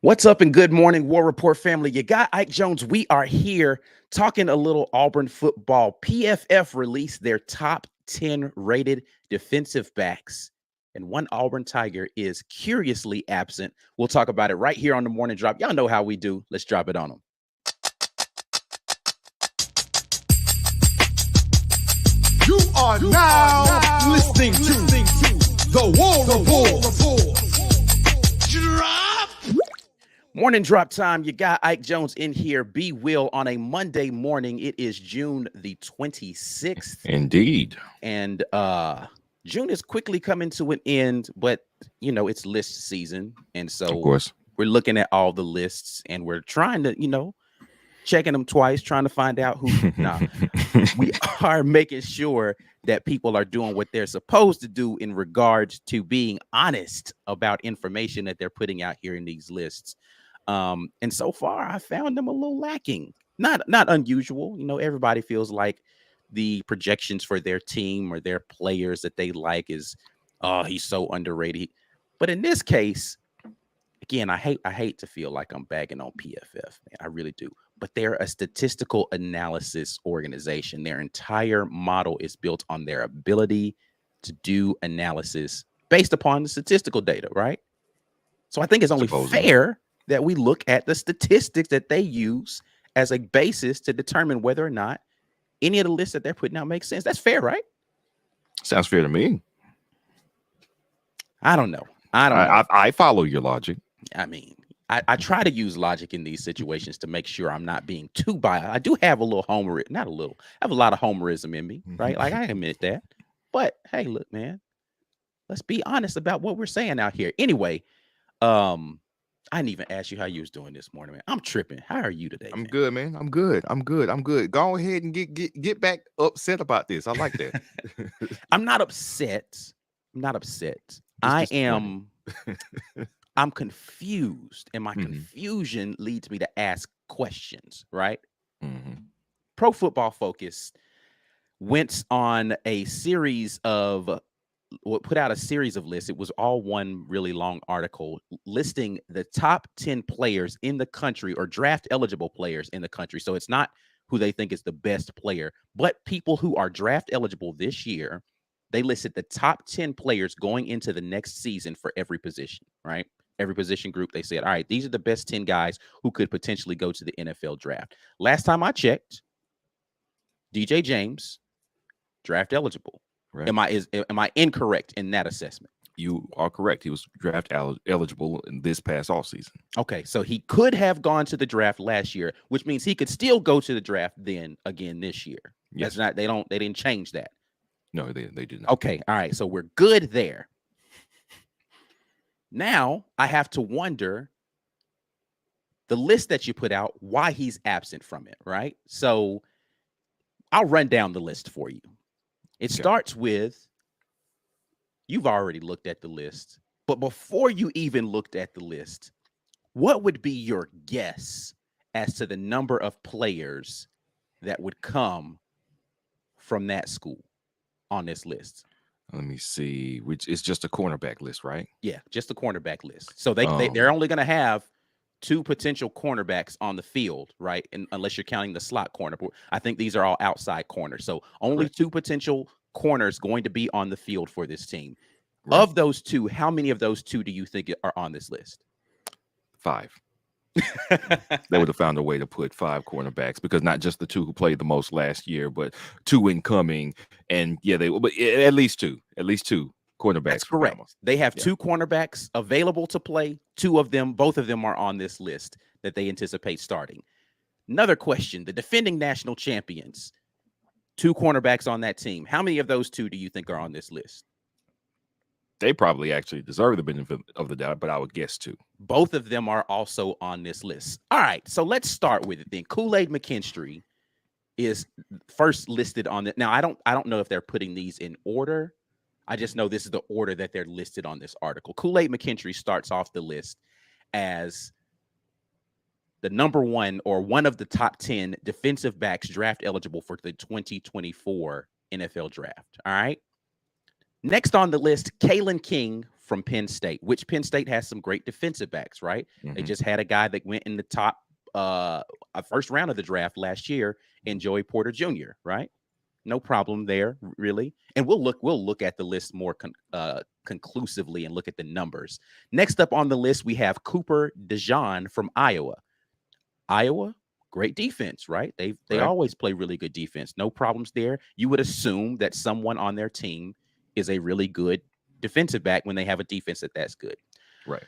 What's up and good morning, War Report family? You got Ike Jones. We are here talking a little Auburn football. PFF released their top 10 rated defensive backs, and one Auburn Tiger is curiously absent. We'll talk about it right here on the morning drop. Y'all know how we do. Let's drop it on them. You are now listening to the War Report. Morning drop time. You got Ike Jones in here. Be Will on a Monday morning. It is June the 26th. Indeed. And June is quickly coming to an end, but you know, it's list season. And so of course we're looking at all the lists and we're trying to, checking them twice, trying to find out who. We are making sure that people are doing what they're supposed to do in regards to being honest about information that they're putting out here in these lists. And so far, I found them a little lacking. Not unusual. Everybody feels like the projections for their team or their players that they like is, oh, he's so underrated. But in this case, again, I hate to feel like I'm bagging on PFF, man. I really do. But they're a statistical analysis organization. Their entire model is built on their ability to do analysis based upon the statistical data, right? So I think it's only fair that we look at the statistics that they use as a basis to determine whether or not any of the lists that they're putting out makes sense. That's fair, right? Sounds fair to me. I don't know. I follow your logic. I mean, I try to use logic in these situations to make sure I'm not being too biased. I do have a little I have a lot of homerism in me, right? Like, I admit that. But hey, look, man, let's be honest about what we're saying out here. Anyway, I didn't even ask you how you was doing this morning, man. I'm tripping. How are you today? I'm good, man. I'm good. Go ahead and get back upset about this. I like that. I'm not upset. I'm confused, and my confusion leads me to ask questions, right? Pro Football Focus went on a series of put out a series of lists. It was all one really long article listing the top 10 players in the country, or draft eligible players in the country. So it's not who they think is the best player, but people who are draft eligible this year. They listed the top 10 players going into the next season for every position, right? Every position group. They said, all right, these are the best 10 guys who could potentially go to the NFL draft. Last time I checked, DJ James, draft eligible. Right. Am I incorrect in that assessment? You are correct. He was draft eligible in this past offseason. Okay, so he could have gone to the draft last year, which means he could still go to the draft then again this year. Yes. That's not they didn't change that. No, they did not. Okay, all right. So we're good there. Now I have to wonder, the list that you put out, why he's absent from it, right? So I'll run down the list for you. It starts with, you've already looked at the list, but before you even looked at the list, what would be your guess as to the number of players that would come from that school on this list? Let me see. Which is just a cornerback list, right? Yeah, just a cornerback list. So they're only going to have 2 potential cornerbacks on the field, right? And unless you're counting the slot corner, I think these are all outside corners. So only 2 potential corners going to be on the field for this team. Right. Of those 2, how many of those 2 do you think are on this list? 5. They would have found a way to put 5 cornerbacks, because not just the 2 who played the most last year, but 2 incoming, and but at least two cornerbacks. That's correct. They have 2 cornerbacks available to play. Both of them are on this list that they anticipate starting. Another question: the defending national champions, 2 cornerbacks on that team. How many of those 2 do you think are on this list? They probably actually deserve the benefit of the doubt, but I would guess 2. Both of them are also on this list. All right, so let's start with it then. Kool-Aid McKinstry is first listed on it. Now, I don't know if they're putting these in order. I just know this is the order that they're listed on this article. Kool-Aid McKinstry starts off the list as the number 1 or one of the top 10 defensive backs draft eligible for the 2024 NFL draft. All right. Next on the list, Kalen King from Penn State, which Penn State has some great defensive backs, right? They just had a guy that went in the top first round of the draft last year in Joey Porter Jr., right? No problem there, really. And we'll look at the list more conclusively and look at the numbers. Next up on the list, we have Cooper DeJean from Iowa. Iowa, great defense, right? They always play really good defense. No problems there. You would assume that someone on their team is a really good defensive back when they have a defense that's good. Right.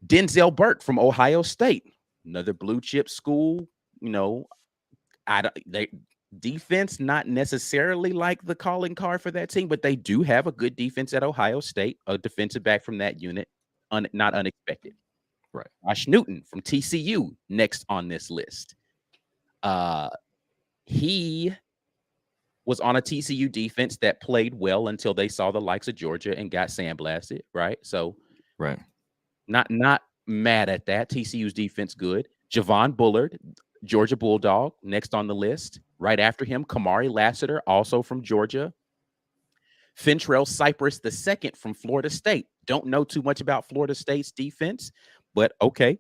Denzel Burke from Ohio State, another blue chip school. You know, defense not necessarily like the calling card for that team, but they do have a good defense at Ohio State. A defensive back from that unit, not unexpected. Right. Josh Newton from TCU next on this list. He was on a TCU defense that played well until they saw the likes of Georgia and got sandblasted, right? So, right. Not mad at that. TCU's defense good. Javon Bullard, Georgia Bulldog, next on the list. Right after him, Kamari Lassiter, also from Georgia. Fentrell Cypress II from Florida State. Don't know too much about Florida State's defense, but okay.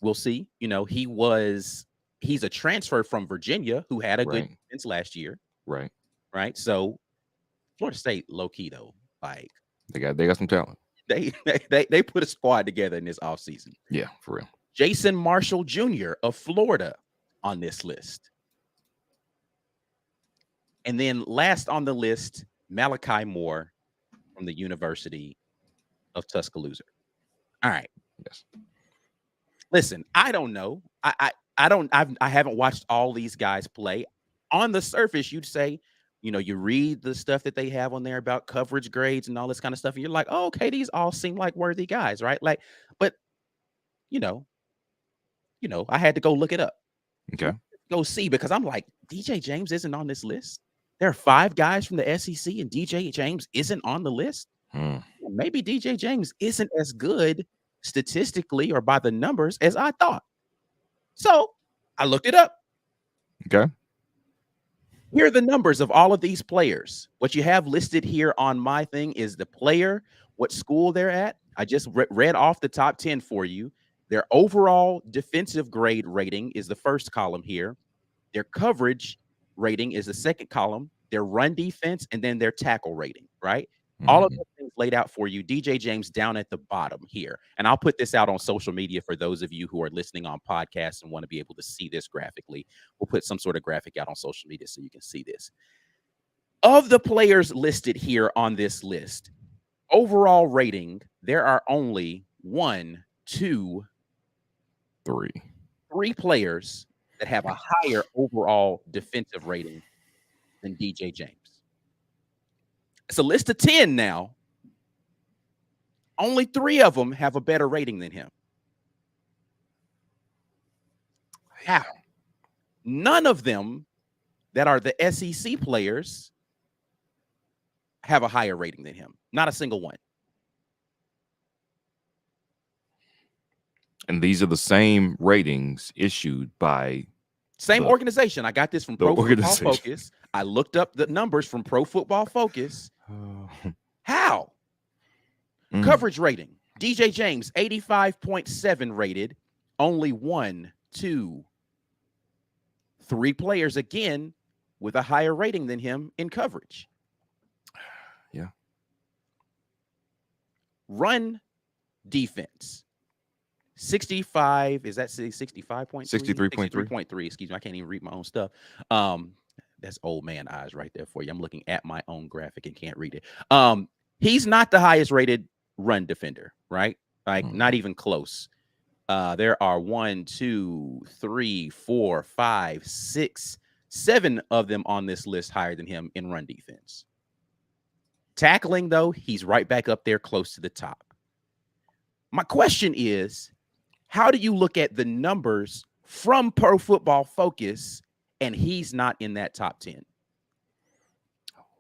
We'll see. You know, he's a transfer from Virginia who had a good defense last year. Right. Right. So Florida State, low key though, like they got some talent. They put a squad together in this offseason. Yeah, for real. Jason Marshall Jr. of Florida on this list. And then last on the list, Malachi Moore from the University of Tuscaloosa. All right. Yes. Listen, I don't know. I haven't watched all these guys play. On the surface, you'd say, you know, you read the stuff that they have on there about coverage grades and all this kind of stuff, and you're like, oh, okay, these all seem like worthy guys, right? Like, but you know, I had to go look it up. Okay. Go see, because I'm like, DJ James isn't on this list. There are 5 guys from the SEC, and DJ James isn't on the list. Maybe DJ James isn't as good statistically or by the numbers as I thought. So I looked it up. Okay. Here are the numbers of all of these players. What you have listed here on my thing is the player, what school they're at. I just read off the top 10 for you. Their overall defensive grade rating is the first column here. Their coverage rating is the second column. Their run defense, and then their tackle rating, right? All of those things laid out for you. DJ James down at the bottom here. And I'll put this out on social media for those of you who are listening on podcasts and want to be able to see this graphically. We'll put some sort of graphic out on social media so you can see this. Of the players listed here on this list, overall rating, there are only 3 players that have a higher overall defensive rating than DJ James. It's a list of 10 now. Only 3 of them have a better rating than him. How? None of them that are the SEC players have a higher rating than him. Not a single one. And these are the same ratings issued by same organization. I got this from Pro Football Focus. I looked up the numbers from Pro Football Focus. How? Coverage rating. DJ James, 85.7 rated. Only 1, 2, 3 players again with a higher rating than him in coverage. Yeah. Run defense. 65, is that 65.3? 63.3, excuse me. I can't even read my own stuff. That's old man eyes right there for you. I'm looking at my own graphic and can't read it. He's not the highest rated run defender, right? Like not even close. There are 1, 2, 3, 4, 5, 6, 7 of them on this list higher than him in run defense. Tackling, though, he's right back up there close to the top. My question is, how do you look at the numbers from Pro Football Focus and he's not in that top 10?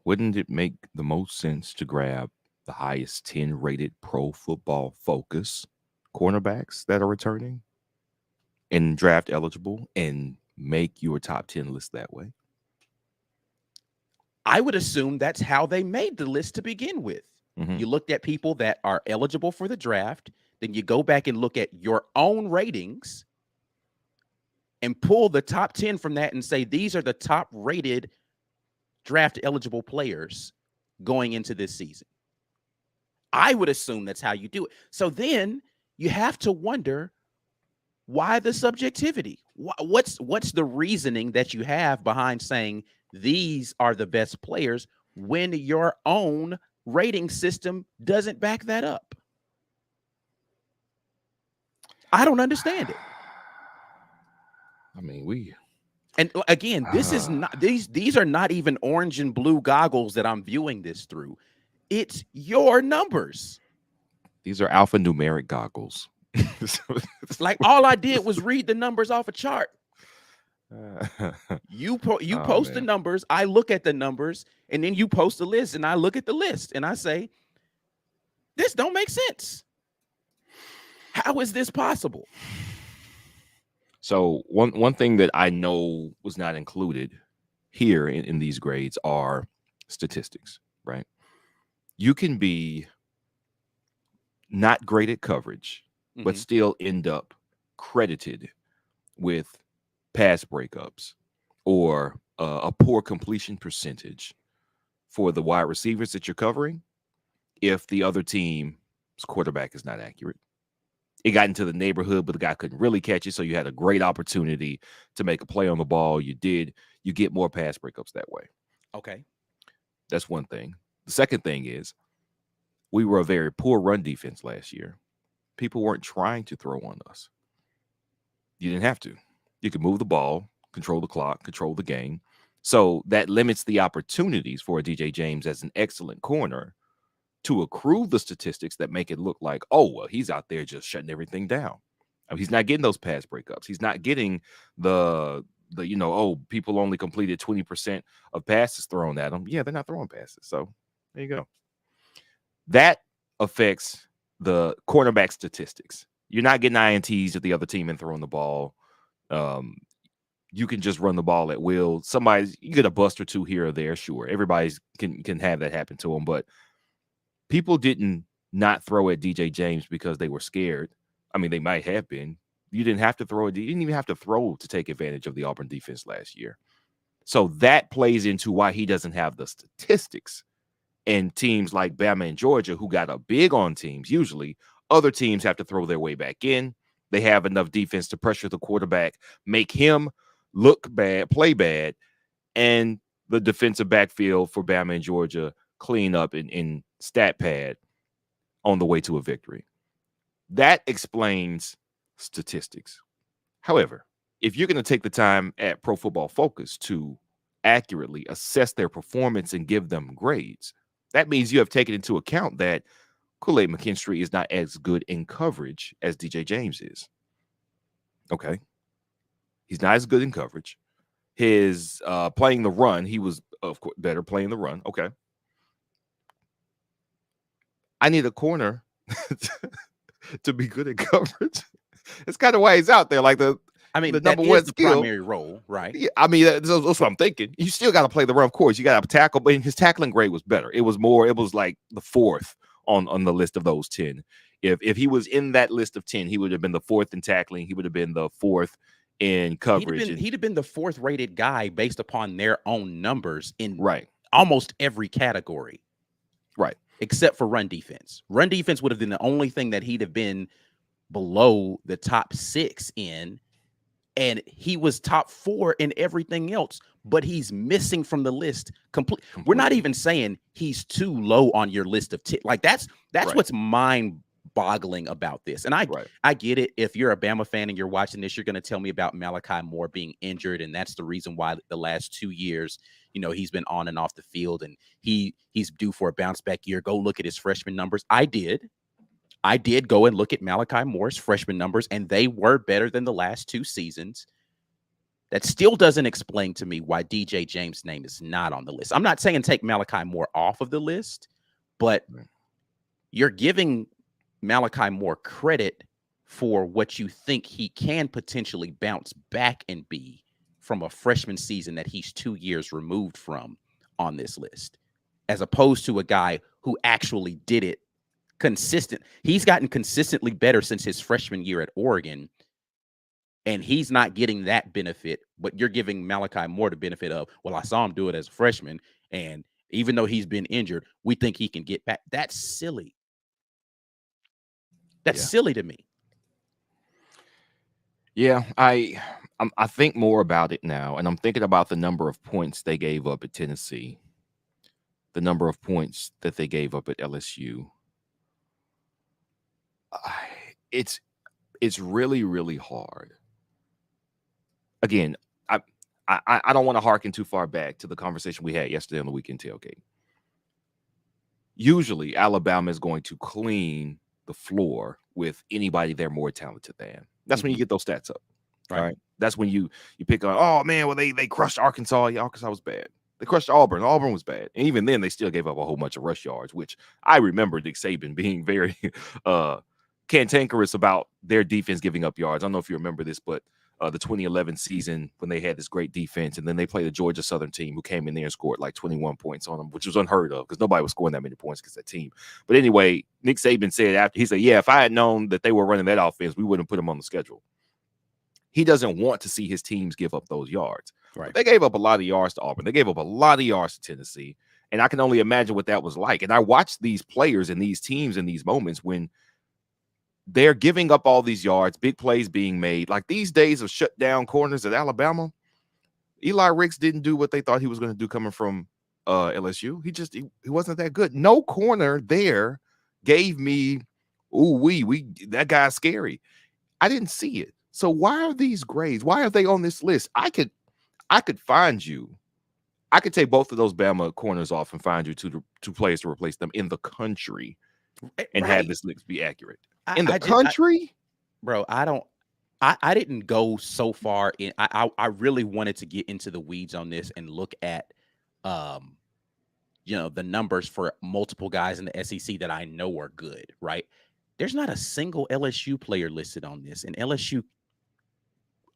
Wouldn't it make the most sense to grab the highest 10 rated Pro Football Focus cornerbacks that are returning and draft eligible and make your top 10 list that way? I would assume that's how they made the list to begin with. Mhm. You looked at people that are eligible for the draft. Then you go back and look at your own ratings and pull the top 10 from that and say, these are the top rated draft eligible players going into this season. I would assume that's how you do it. So then you have to wonder, why the subjectivity? What's the reasoning that you have behind saying these are the best players when your own rating system doesn't back that up? I don't understand it. I mean, And again, this is not these are not even orange and blue goggles that I'm viewing this through. It's your numbers. these are alphanumeric goggles. Like, all I did was read the numbers off a chart. Uh, You Oh, post the man. numbers, I look at the numbers, and then you post a list, and I look at the list, and I say, this don't make sense. How is this possible? So one thing that I know was not included here in these grades are statistics, right? You can be not great at coverage, but Mhm. still end up credited with pass breakups or a poor completion percentage for the wide receivers that you're covering if the other team's quarterback is not accurate. It got into the neighborhood, but the guy couldn't really catch it. So you had a great opportunity to make a play on the ball. You did. You get more pass breakups that way. Okay. That's one thing. The second thing is we were a very poor run defense last year. People weren't trying to throw on us. You didn't have to. You could move the ball, control the clock, control the game. So that limits the opportunities for a DJ James as an excellent corner to accrue the statistics that make it look like, oh, well, he's out there just shutting everything down. I mean, he's not getting those pass breakups. He's not getting the people only completed 20% of passes thrown at them. Yeah, they're not throwing passes. So there you go. That affects the cornerback statistics. You're not getting INTs at the other team and throwing the ball. You can just run the ball at will. You get a bust or two here or there. Sure, everybody's can have that happen to them, but people didn't not throw at DJ James because they were scared. I mean, they might have been. You didn't have to throw it. You didn't even have to throw to take advantage of the Auburn defense last year. So that plays into why he doesn't have the statistics. And teams like Bama and Georgia, who got a big on teams, usually other teams have to throw their way back in. They have enough defense to pressure the quarterback, make him look bad, play bad, and the defensive backfield for Bama and Georgia clean up in stat pad on the way to a victory. That explains statistics. However, if you're going to take the time at Pro Football Focus to accurately assess their performance and give them grades, that means you have taken into account that Kool-Aid McKinstry is not as good in coverage as DJ James is. Okay. He's not as good in coverage. His playing the run, he was, of course, better playing the run. Okay. I need a corner to be good at coverage. It's kind of why he's out there. Like the number one skill, primary role, right? Yeah, I mean, that's what I'm thinking. You still got to play the run, of course. You got to tackle, but his tackling grade was better. It was like the fourth on the list of those 10. If he was in that list of 10, he would have been the fourth in tackling. He would have been the fourth in coverage. He'd have been the fourth rated guy based upon their own numbers in almost every category. Right. Except for run defense. Run defense would have been the only thing that he'd have been below the top 6 in. And he was top 4 in everything else, but he's missing from the list completely. We're not even saying he's too low on your list of 10. Like that's what's mind-boggling about this. And I get it. If you're a Bama fan and you're watching this, you're going to tell me about Malachi Moore being injured, and that's the reason why the last 2 years, he's been on and off the field, and he's due for a bounce back year. Go look at his freshman numbers. I did go and look at Malachi Moore's freshman numbers, and they were better than the last 2 seasons. That still doesn't explain to me why DJ James' name is not on the list. I'm not saying take Malachi Moore off of the list, but you're giving Malachi Moore credit for what you think he can potentially bounce back and be from a freshman season that he's 2 years removed from on this list. as opposed to a guy who actually did it consistent. He's gotten consistently better since his freshman year at Oregon, and he's not getting that benefit, but you're giving Malachi Moore the benefit of, well, I saw him do it as a freshman, and even though he's been injured, we think he can get back. That's silly. That's silly to me. Yeah, I think more about it now, and I'm thinking about the number of points they gave up at Tennessee, the number of points that they gave up at LSU. It's really, really hard. Again, I don't want to harken too far back to the conversation we had yesterday on the weekend tailgate. Usually, Alabama is going to clean the floor with anybody they're more talented than. That's when you get those stats up, right? That's when you pick on, oh man, well they crushed Arkansas. Yeah, Arkansas was bad. They crushed Auburn. Auburn was bad, and even then they still gave up a whole bunch of rush yards, which I remember Nick Saban being very cantankerous about their defense giving up yards. I don't know if you remember this, but the 2011 season when they had this great defense, and then they played a Georgia Southern team who came in there and scored like 21 points on them, which was unheard of because nobody was scoring that many points against that team. But anyway, Nick Saban said after, he said, yeah, if I had known that they were running that offense, we wouldn't put them on the schedule. He doesn't want to see his teams give up those yards. Right. They gave up a lot of yards to Auburn. They gave up a lot of yards to Tennessee. And I can only imagine what that was like. And I watched these players and these teams in these moments when they're giving up all these yards, big plays being made. Like these days of shut down corners at Alabama, Eli Ricks didn't do what they thought he was going to do coming from LSU. He wasn't that good. No corner there gave me, that guy's scary. I didn't see it. So why are these grades? Why are they on this list? I could find you. I could take both of those Bama corners off and find you two players to replace them in the country and have this list be accurate. In the country? Bro, I didn't go so far in. I really wanted to get into the weeds on this and look at the numbers for multiple guys in the SEC that I know are good, right? There's not a single LSU player listed on this, and LSU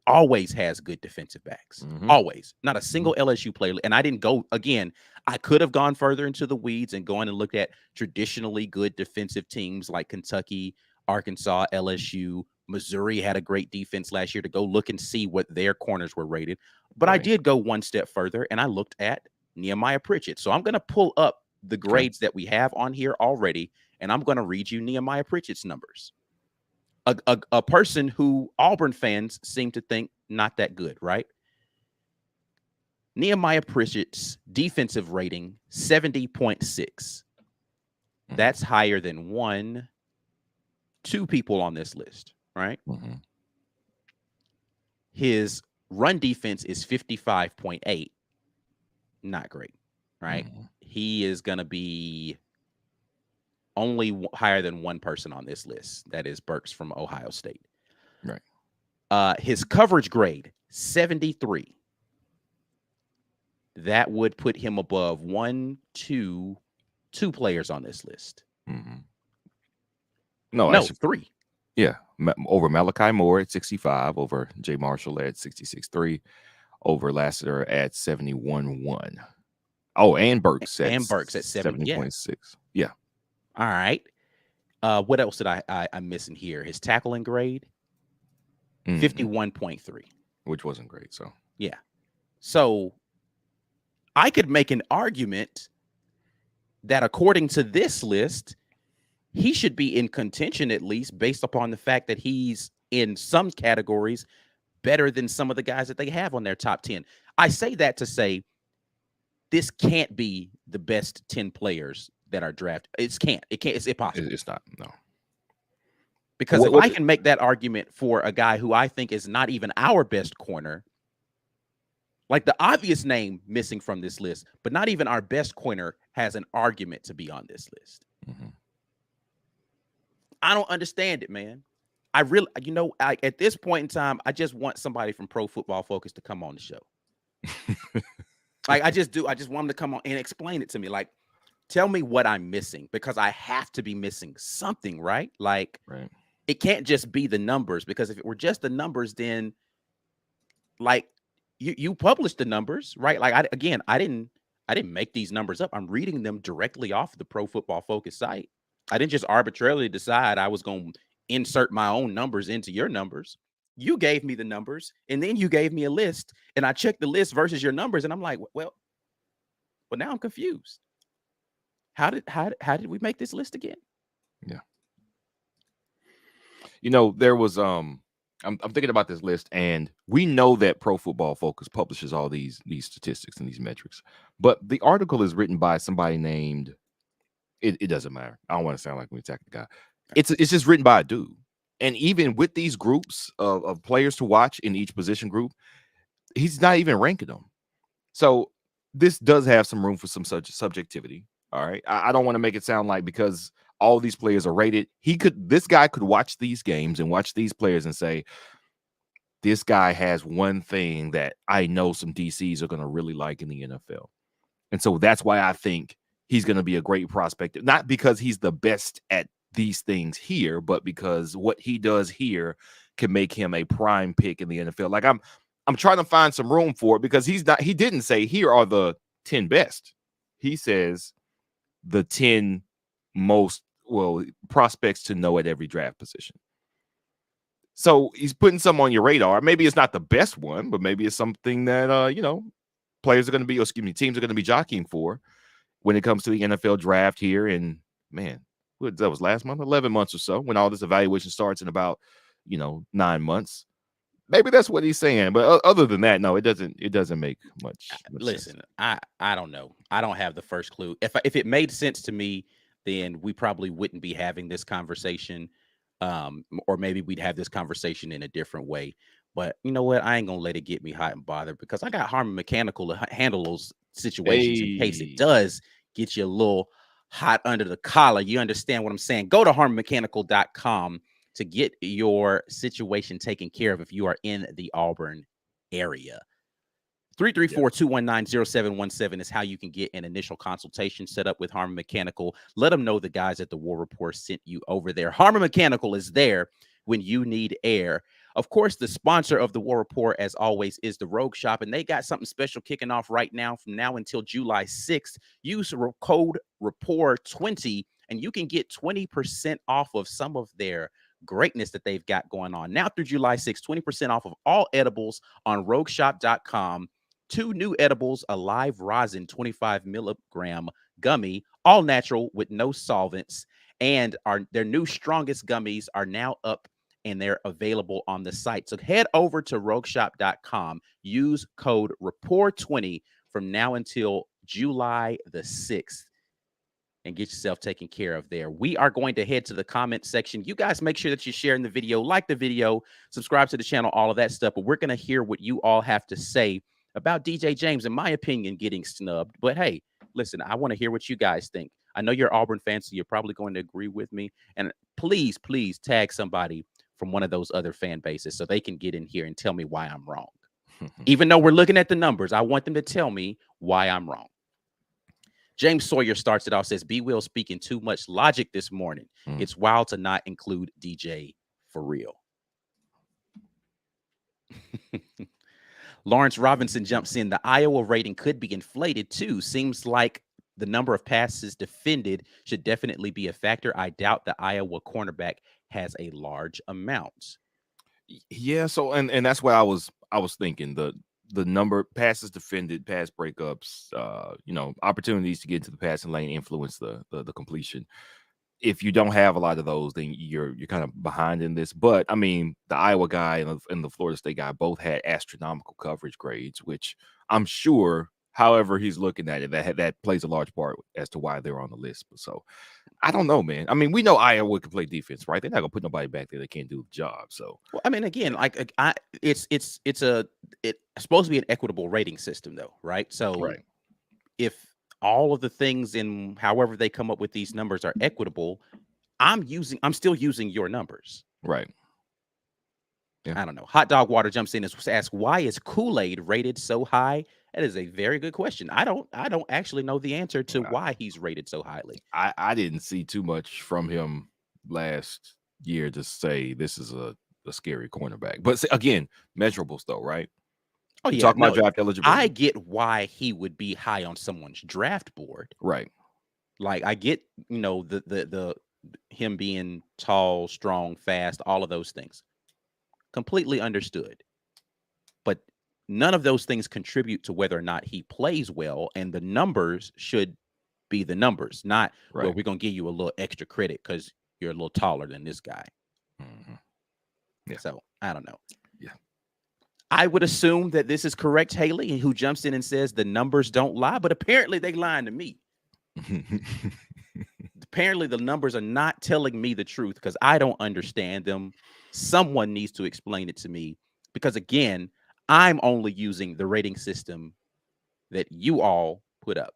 always has good defensive backs. Always. Not a single LSU player. And I didn't go, again, I could have gone further into the weeds and gone and looked at traditionally good defensive teams like Kentucky, Arkansas, LSU. Missouri had a great defense last year, to go look and see what their corners were rated. But I did go one step further, and I looked at Nehemiah Pritchett. So I'm going to pull up the grades that we have on here already, and I'm going to read you Nehemiah Pritchett's numbers. A person who Auburn fans seem to think not that good, right? Nehemiah Pritchett's defensive rating, 70.6. That's higher than two people on this list, right? His run defense is 55.8. Not great, right? He is going to be only higher than one person on this list. That is Burks from Ohio State. Right. His coverage grade, 73. That would put him above two players on this list. No, 3. Yeah. Over Malachi Moore at 65, over Jay Marshall at 66.3, over Lassiter at 71.1. Oh, and Burks at 70.6. Yeah. All right. What else did I'm missing here? His tackling grade, 51.3. Which wasn't great. So, yeah. So I could make an argument that according to this list, he should be in contention, at least based upon the fact that he's in some categories better than some of the guys that they have on their top 10. I say that to say this can't be the best 10 players that are drafted. It's impossible. It's not, no. Because if I can make that argument for a guy who I think is not even our best corner, like the obvious name missing from this list, but not even our best corner has an argument to be on this list. I don't understand it, man. I really, at this point in time, I just want somebody from Pro Football Focus to come on the show. Like, I just do. I just want them to come on and explain it to me. Like, tell me what I'm missing, because I have to be missing something, right? Like, it can't just be the numbers, because if it were just the numbers, then like you published the numbers, right? Like, I didn't I didn't make these numbers up. I'm reading them directly off the Pro Football Focus site. I didn't just arbitrarily decide I was going to insert my own numbers into your numbers. You gave me the numbers, and then you gave me a list, and I checked the list versus your numbers, and I'm like, well, now I'm confused. How did we make this list again? Yeah. You know, there was I'm thinking about this list, and we know that Pro Football Focus publishes all these statistics and these metrics, but the article is written by somebody named. It doesn't matter. I don't want to sound like we attack the guy. It's just written by a dude, and even with these groups of players to watch in each position group, he's not even ranking them. So this does have some room for some subjectivity. All right, I don't want to make it sound like because all these players are rated, this guy could watch these games and watch these players and say, this guy has one thing that I know some DCs are going to really like in the NFL. And so that's why I think he's going to be a great prospect, not because he's the best at these things here, but because what he does here can make him a prime pick in the NFL. Like I'm trying to find some room for it because he didn't say here are the 10 best. He says the 10 most prospects to know at every draft position. So he's putting some on your radar. Maybe it's not the best one, but maybe it's something that teams are going to be jockeying for when it comes to the NFL draft here. And man, that was last month, 11 months or so, when all this evaluation starts in about 9 months. Maybe that's what he's saying, but other than that, no, it doesn't make much Listen, sense. I don't know. I don't have the first clue. If it made sense to me, then we probably wouldn't be having this conversation, or maybe we'd have this conversation in a different way. But you know what? I ain't gonna let it get me hot and bothered because I got Harmon Mechanical to handle those situations in case it does get you a little hot under the collar. You understand what I'm saying? Go to harmonmechanical.com to get your situation taken care of if you are in the Auburn area. 334-219-0717 is how you can get an initial consultation set up with Harmon Mechanical. Let them know the guys at the War Report sent you over there. Harmon Mechanical is there when you need air. Of course, the sponsor of the War Report, as always, is the Rogue Shop, and they got something special kicking off right now from now until July 6th. Use code RAPPORT20, and you can get 20% off of some of their greatness that they've got going on. Now through July 6th, 20% off of all edibles on rogueshop.com. 2 new edibles, a live rosin 25 milligram gummy, all natural with no solvents, and their new strongest gummies are now up and they're available on the site. So head over to rogueshop.com, use code RAPPORT20 from now until July the 6th. And get yourself taken care of there. We are going to head to the comment section. You guys make sure that you're sharing the video, like the video, subscribe to the channel, all of that stuff. But we're going to hear what you all have to say about DJ James, in my opinion, getting snubbed. But hey, listen, I want to hear what you guys think. I know you're Auburn fans, so you're probably going to agree with me. And please, please tag somebody from one of those other fan bases so they can get in here and tell me why I'm wrong. Even though we're looking at the numbers, I want them to tell me why I'm wrong. James Sawyer starts it off, says, B. Will speaking too much logic this morning. It's wild to not include DJ for real. Lawrence Robinson jumps in. The Iowa rating could be inflated too. Seems like the number of passes defended should definitely be a factor. I doubt the Iowa cornerback has a large amount. Yeah, so and that's what I was thinking. The number passes defended, pass breakups, opportunities to get into the passing lane influence the completion. If you don't have a lot of those, then you're kind of behind in this. But I mean, the Iowa guy and the Florida State guy both had astronomical coverage grades, which I'm sure, however he's looking at it, that plays a large part as to why they're on the list. So I don't know, man. I mean, we know Iowa can play defense, right? They're not gonna put nobody back there that can't do the job. So well, I mean, again, it's supposed to be an equitable rating system, though, right? So right. If all of the things in however they come up with these numbers are equitable, I'm still using your numbers. Right. Yeah. I don't know. Hot Dog Water jumps in and asks, why is Kool-Aid rated so high? That is a very good question. I don't actually know the answer to why he's rated so highly. I didn't see too much from him last year to say this is a scary cornerback. But again, measurables though, right? Oh, You yeah. talk about No, draft I eligibility. get why he would be high on someone's draft board. Right. Like, I get, the him being tall, strong, fast, all of those things. Completely understood. But none of those things contribute to whether or not he plays well, and the numbers should be the numbers, not, well, Right. we're going to give you a little extra credit because you're a little taller than this guy. Mm-hmm. Yeah. So, I don't know. Yeah. I would assume that this is correct, Haley, who jumps in and says the numbers don't lie, but apparently they lying to me. Apparently the numbers are not telling me the truth because I don't understand them. Someone needs to explain it to me because, again, I'm only using the rating system that you all put up.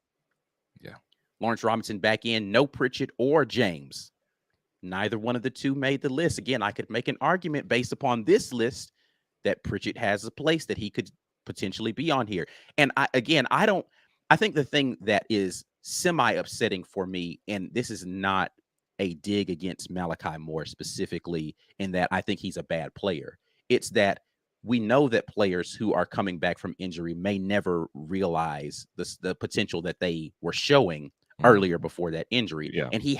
Yeah. Lawrence Robinson back in, no Pritchett or James. Neither one of the two made the list. Again, I could make an argument based upon this list that Pritchett has a place that he could potentially be on here. And I think the thing that is semi-upsetting for me, and this is not a dig against Malachi Moore specifically in that I think he's a bad player. It's that we know that players who are coming back from injury may never realize the potential that they were showing earlier before that injury. Yeah. And he's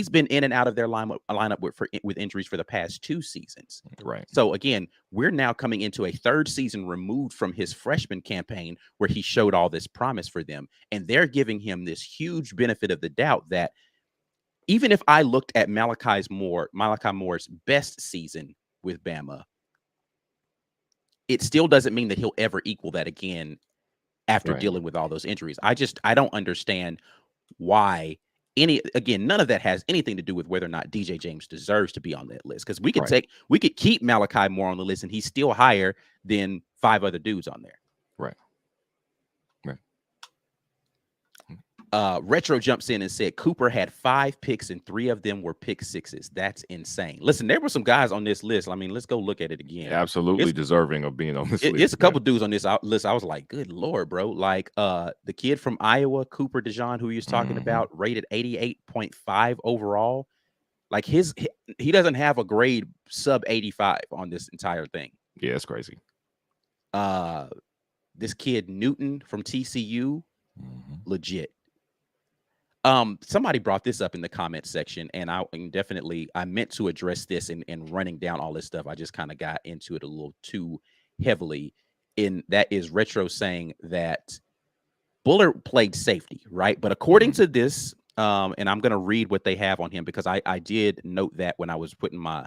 been in and out of their lineup with injuries for the past 2 seasons. Right. So again, we're now coming into a 3rd season removed from his freshman campaign where he showed all this promise for them. And they're giving him this huge benefit of the doubt that even if I looked at Malachi Moore's best season with Bama, it still doesn't mean that he'll ever equal that again after dealing with all those injuries. I don't understand why none of that has anything to do with whether or not DJ James deserves to be on that list. Because we could keep Malachi Moore on the list and he's still higher than 5 other dudes on there. Right. Retro jumps in and said Cooper had 5 picks and 3 of them were pick sixes. That's insane. Listen, there were some guys on this list. I mean, let's go look at it again. Absolutely deserving of being on this list. It's a couple dudes on this list. I was like, good Lord, bro. Like the kid from Iowa, Cooper DeJean, who he was talking about, rated 88.5 overall. Like he doesn't have a grade sub 85 on this entire thing. Yeah, it's crazy. This kid Newton from TCU, legit. Somebody brought this up in the comment section, and I meant to address this in running down all this stuff. I just kind of got into it a little too heavily. That is Retro saying that Bullard played safety, right? But according to this, and I'm going to read what they have on him because I did note that when I was putting my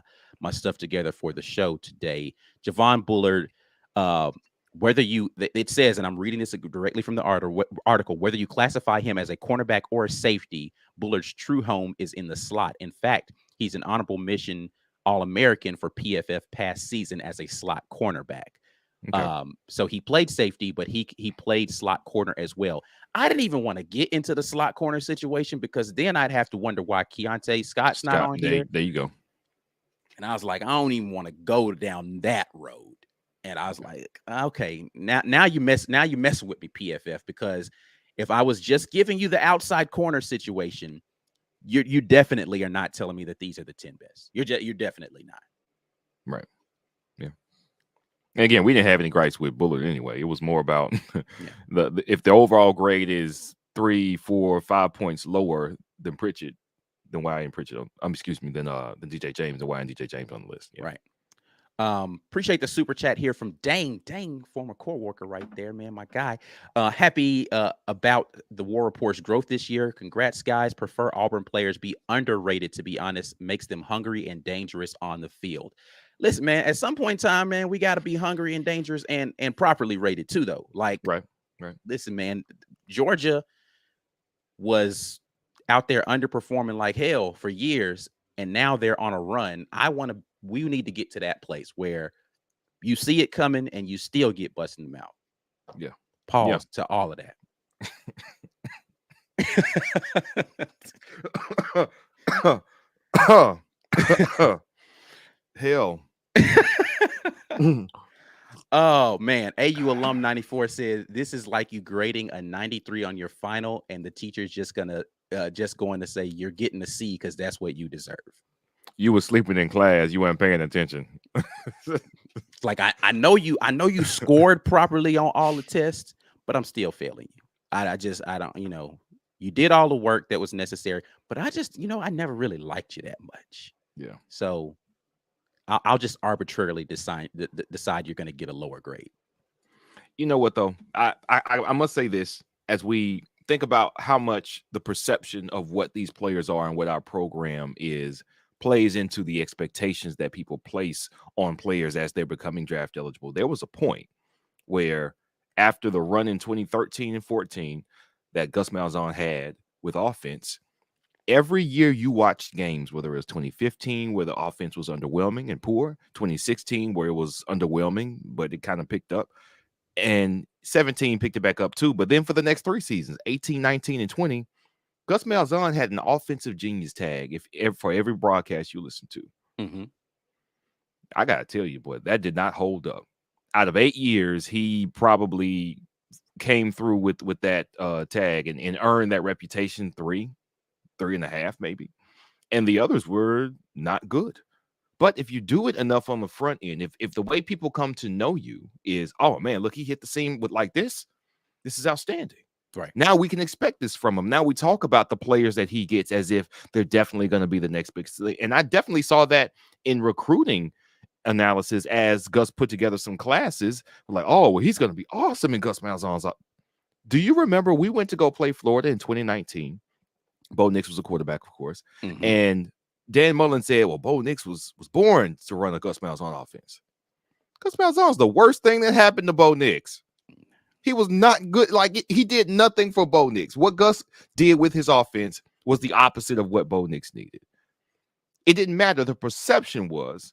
stuff together for the show today. Javon Bullard, it says, and I'm reading this directly from the article, whether you classify him as a cornerback or a safety, Bullard's true home is in the slot. In fact, he's an honorable mention All-American for PFF past season as a slot cornerback. Okay. So he played safety, but he played slot corner as well. I didn't even want to get into the slot corner situation because then I'd have to wonder why Keontae Scott's not on here. There you go. And I was like, I don't even want to go down that road. And I was like, okay, now you messing with me, PFF, because if I was just giving you the outside corner situation, you definitely are not telling me that these are the 10 best. You're definitely not. Right. Yeah. And again, we didn't have any gripes with Bullard anyway. It was more about if the overall grade is 3, 4, 5 points lower than Pritchett, then why ain't Pritchett? Than DJ James, and why ain't DJ James on the list? Yeah. Right. Appreciate the super chat here from Dang, former core worker right there, man, my guy. Happy about the War Report's growth this year. Congrats, guys. Prefer Auburn players be underrated, to be honest. Makes them hungry and dangerous on the field. Listen, man, at some point in time, man, we got to be hungry and dangerous and properly rated too, though. Like, right. Listen, man, Georgia was out there underperforming like hell for years, and now they're on a run. We need to get to that place where you see it coming and you still get busting them out. Yeah. Pause to all of that. Hell. Oh man, AU alum 94 says this is like you grading a 93 on your final, and the teacher's just going to say you're getting a C because that's what you deserve. You were sleeping in class. You weren't paying attention. Like I know you scored properly on all the tests, but I'm still failing you. I don't, you did all the work that was necessary, but I never really liked you that much. Yeah. So I'll just arbitrarily decide you're going to get a lower grade. You know what though? I must say this as we think about how much the perception of what these players are and what our program is plays into the expectations that people place on players as they're becoming draft eligible. There was a point where after the run in 2013 and 14 that Gus Malzahn had with offense, every year you watched games, whether it was 2015 where the offense was underwhelming and poor, 2016 where it was underwhelming, but it kind of picked up, and 17 picked it back up too. But then for the next 3 seasons, 18, 19, and 20, Gus Malzahn had an offensive genius tag for every broadcast you listen to. Mm-hmm. I got to tell you, boy, that did not hold up. Out of 8 years, he probably came through with that tag and earned that reputation 3.5 maybe. And the others were not good. But if you do it enough on the front end, if the way people come to know you is, oh man, look, he hit the seam with like this is outstanding. Right. Now we can expect this from him. Now we talk about the players that he gets as if they're definitely going to be the next big thing. And I definitely saw that in recruiting analysis as Gus put together some classes. Like, oh, well, he's going to be awesome in Gus Malzahn's up. Do you remember we went to go play Florida in 2019? Bo Nix was a quarterback, of course. Mm-hmm. And Dan Mullen said, well, Bo Nix was born to run a Gus Malzahn offense. Gus Malzahn's the worst thing that happened to Bo Nix. He was not good. Like, he did nothing for Bo Nix. What Gus did with his offense was the opposite of what Bo Nix needed. It didn't matter. The perception was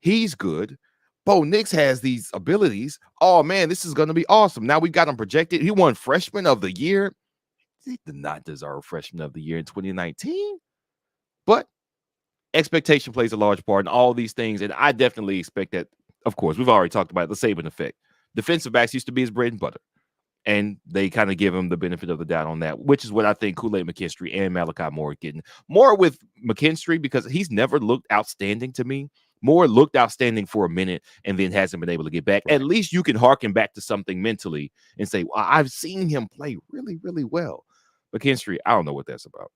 he's good. Bo Nix has these abilities. Oh, man, this is going to be awesome. Now we got him projected. He won Freshman of the Year. He did not deserve Freshman of the Year in 2019. But expectation plays a large part in all these things. And I definitely expect that, of course, we've already talked about the Saban effect. Defensive backs used to be his bread and butter. And they kind of give him the benefit of the doubt on that, which is what I think Kool-Aid McKinstry and Malachi Moore are getting. More with McKinstry because he's never looked outstanding to me. Moore looked outstanding for a minute and then hasn't been able to get back. Right. At least you can harken back to something mentally and say, well, I've seen him play really, really well. McKinstry, I don't know what that's about.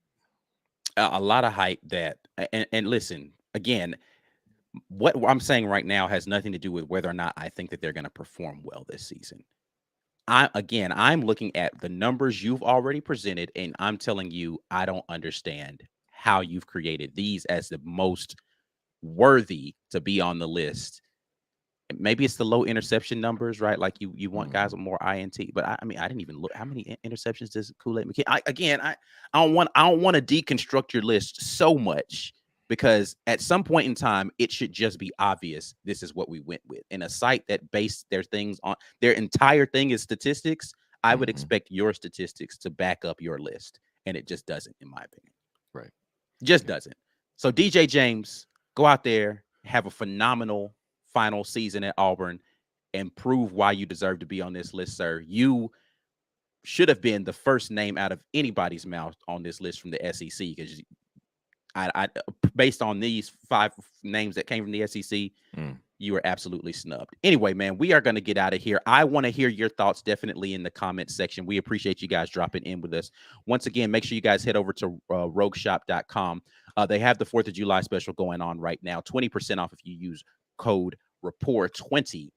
A lot of hype that, and listen, again, what I'm saying right now has nothing to do with whether or not I think that they're going to perform well this season. I'm looking at the numbers you've already presented, and I'm telling you, I don't understand how you've created these as the most worthy to be on the list. Maybe it's the low interception numbers, right? Like you want guys with more INT, but I mean, I didn't even look. How many interceptions does Kool-Aid McKinstry? I don't want to deconstruct your list so much, because at some point in time, it should just be obvious this is what we went with. In a site that based their things on their entire thing is statistics, I would expect your statistics to back up your list, and it just doesn't, in my opinion. Right. Just doesn't. So DJ James, go out there, have a phenomenal final season at Auburn, and prove why you deserve to be on this list, sir. You should have been the first name out of anybody's mouth on this list from the SEC, because I based on these 5 names that came from the SEC, you were absolutely snubbed. Anyway, man, we are going to get out of here. I want to hear your thoughts definitely in the comment section. We appreciate you guys dropping in with us. Once again, make sure you guys head over to rogueshop.com. They have the 4th of July special going on right now. 20% off if you use code RAPPORT20.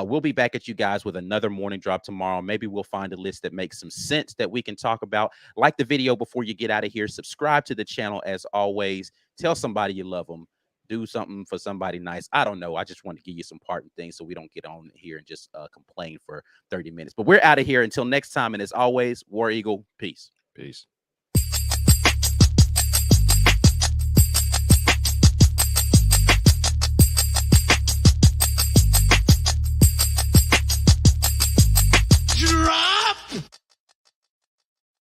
We'll be back at you guys with another morning drop tomorrow. Maybe we'll find a list that makes some sense that we can talk about. Like the video before you get out of here. Subscribe to the channel as always. Tell somebody you love them. Do something for somebody nice. I don't know. I just want to give you some parting things so we don't get on here and just complain for 30 minutes. But we're out of here until next time. And as always, War Eagle, peace. Peace.